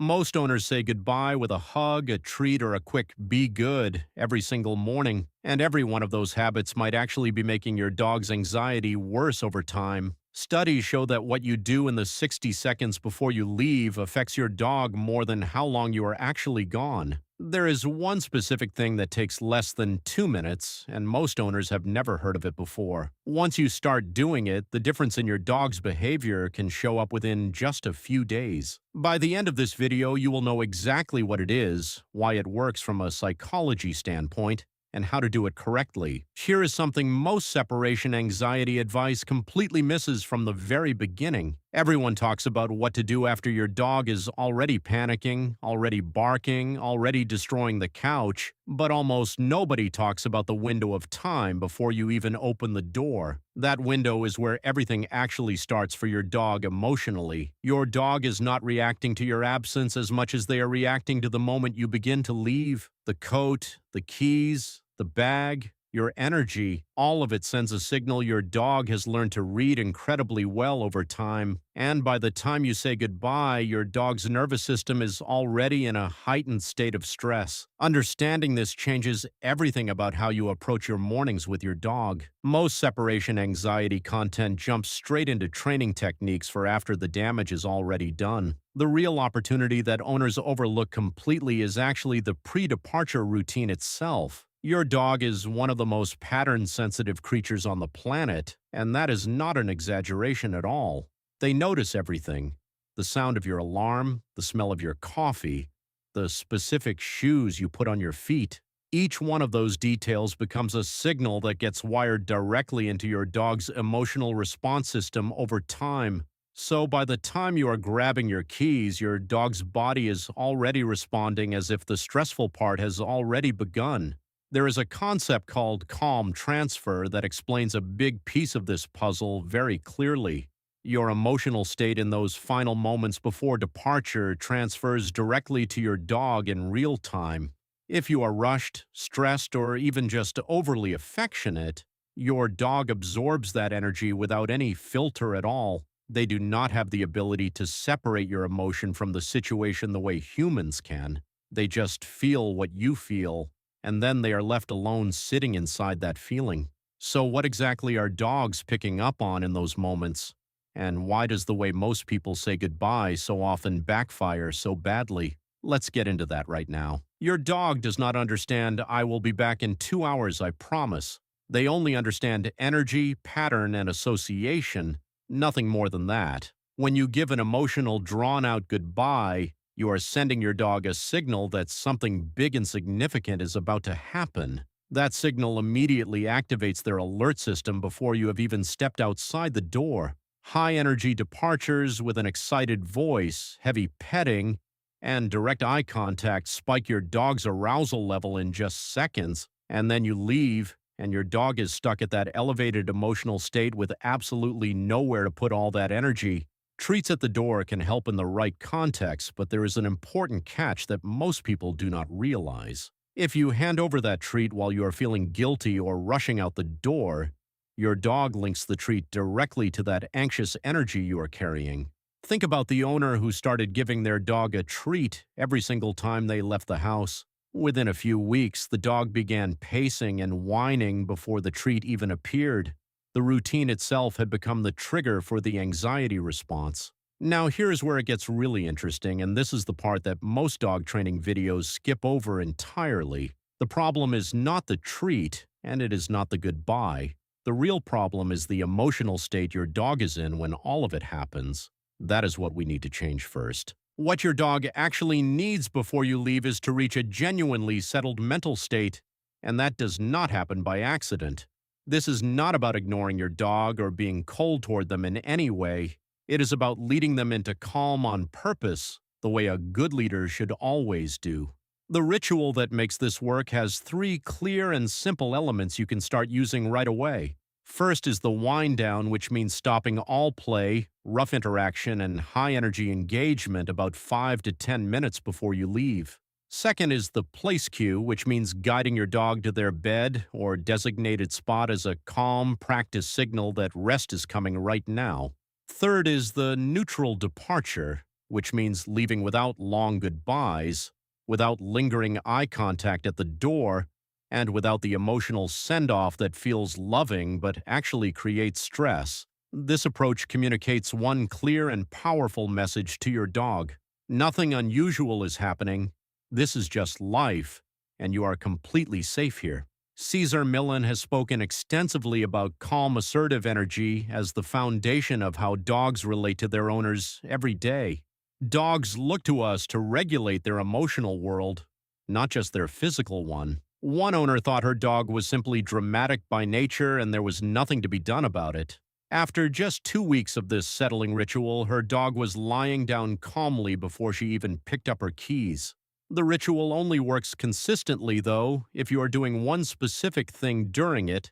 Most owners say goodbye with a hug, a treat, or a quick be good every single morning, and every one of those habits might actually be making your dog's anxiety worse over time. Studies show that what you do in the 60 seconds before you leave affects your dog more than how long you are actually gone. There is one specific thing that takes less than 2 minutes, and most owners have never heard of it before. Once you start doing it, the difference in your dog's behavior can show up within just a few days. By the end of this video, you will know exactly what it is, why it works from a psychology standpoint, and how to do it correctly. Here is something most separation anxiety advice completely misses from the very beginning. Everyone talks about what to do after your dog is already panicking, already barking, already destroying the couch, but almost nobody talks about the window of time before you even open the door. That window is where everything actually starts for your dog emotionally. Your dog is not reacting to your absence as much as they are reacting to the moment you begin to leave. The coat, the keys, the bag, your energy, all of it sends a signal your dog has learned to read incredibly well over time. And by the time you say goodbye, your dog's nervous system is already in a heightened state of stress. Understanding this changes everything about how you approach your mornings with your dog. Most separation anxiety content jumps straight into training techniques for after the damage is already done. The real opportunity that owners overlook completely is actually the pre-departure routine itself. Your dog is one of the most pattern-sensitive creatures on the planet, and that is not an exaggeration at all. They notice everything: the sound of your alarm, the smell of your coffee, the specific shoes you put on your feet. Each one of those details becomes a signal that gets wired directly into your dog's emotional response system over time. So by the time you are grabbing your keys, your dog's body is already responding as if the stressful part has already begun. There is a concept called calm transfer that explains a big piece of this puzzle very clearly. Your emotional state in those final moments before departure transfers directly to your dog in real time. If you are rushed, stressed, or even just overly affectionate, your dog absorbs that energy without any filter at all. They do not have the ability to separate your emotion from the situation the way humans can. They just feel what you feel, and then they are left alone sitting inside that feeling. So what exactly are dogs picking up on in those moments? And why does the way most people say goodbye so often backfire so badly? Let's get into that right now. Your dog does not understand "I will be back in 2 hours, I promise." They only understand energy, pattern, and association, nothing more than that. When you give an emotional, drawn-out goodbye, you are sending your dog a signal that something big and significant is about to happen. That signal immediately activates their alert system before you have even stepped outside the door. High-energy departures with an excited voice, heavy petting, and direct eye contact spike your dog's arousal level in just seconds, and then you leave, and your dog is stuck at that elevated emotional state with absolutely nowhere to put all that energy. Treats at the door can help in the right context, but there is an important catch that most people do not realize. If you hand over that treat while you are feeling guilty or rushing out the door, your dog links the treat directly to that anxious energy you are carrying. Think about the owner who started giving their dog a treat every single time they left the house. Within a few weeks, the dog began pacing and whining before the treat even appeared. The routine itself had become the trigger for the anxiety response. Now here's where it gets really interesting, and this is the part that most dog training videos skip over entirely. The problem is not the treat, and it is not the goodbye. The real problem is the emotional state your dog is in when all of it happens. That is what we need to change first. What your dog actually needs before you leave is to reach a genuinely settled mental state, and that does not happen by accident. This is not about ignoring your dog or being cold toward them in any way. It is about leading them into calm on purpose, the way a good leader should always do. The ritual that makes this work has 3 clear and simple elements you can start using right away. First is the wind down, which means stopping all play, rough interaction, and high-energy engagement about 5 to 10 minutes before you leave. Second is the place cue, which means guiding your dog to their bed or designated spot as a calm practice signal that rest is coming right now. Third is the neutral departure, which means leaving without long goodbyes, without lingering eye contact at the door, and without the emotional send-off that feels loving but actually creates stress. This approach communicates one clear and powerful message to your dog. Nothing unusual is happening. This is just life, and you are completely safe here. Cesar Millan has spoken extensively about calm, assertive energy as the foundation of how dogs relate to their owners every day. Dogs look to us to regulate their emotional world, not just their physical one. One owner thought her dog was simply dramatic by nature and there was nothing to be done about it. After just 2 weeks of this settling ritual, her dog was lying down calmly before she even picked up her keys. The ritual only works consistently, though, if you are doing one specific thing during it,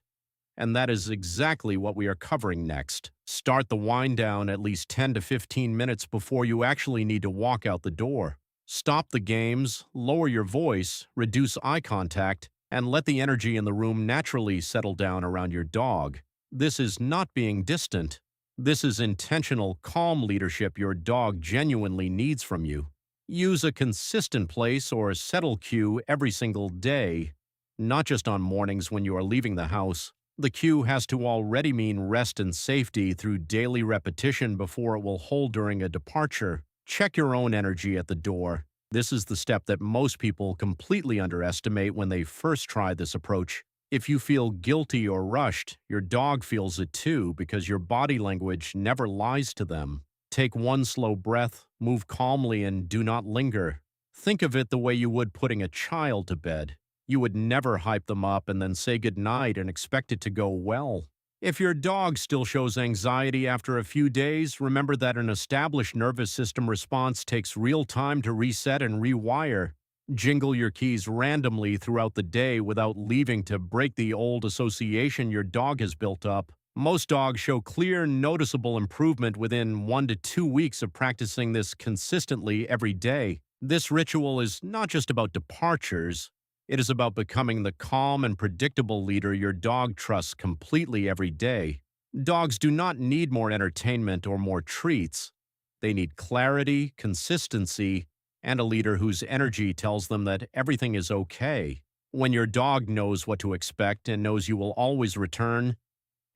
and that is exactly what we are covering next. Start the wind down at least 10 to 15 minutes before you actually need to walk out the door. Stop the games, lower your voice, reduce eye contact, and let the energy in the room naturally settle down around your dog. This is not being distant. This is intentional, calm leadership your dog genuinely needs from you. Use a consistent place or settle cue every single day, not just on mornings when you are leaving the house. The cue has to already mean rest and safety through daily repetition before it will hold during a departure. Check your own energy at the door. This is the step that most people completely underestimate when they first try this approach. If you feel guilty or rushed, your dog feels it too because your body language never lies to them. Take one slow breath, move calmly, and do not linger. Think of it the way you would putting a child to bed. You would never hype them up and then say goodnight and expect it to go well. If your dog still shows anxiety after a few days, remember that an established nervous system response takes real time to reset and rewire. Jingle your keys randomly throughout the day without leaving to break the old association your dog has built up. Most dogs show clear, noticeable improvement within 1 to 2 weeks of practicing this consistently every day. This ritual is not just about departures. It is about becoming the calm and predictable leader your dog trusts completely every day. Dogs do not need more entertainment or more treats. They need clarity, consistency, and a leader whose energy tells them that everything is okay. When your dog knows what to expect and knows you will always return,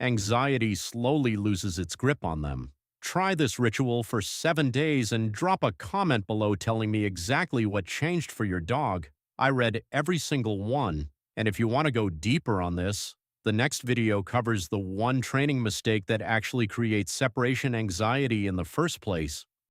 anxiety slowly loses its grip on them. Try this ritual for 7 days and drop a comment below telling me exactly what changed for your dog. I read every single one, and if you want to go deeper on this, the next video covers the one training mistake that actually creates separation anxiety in the first place.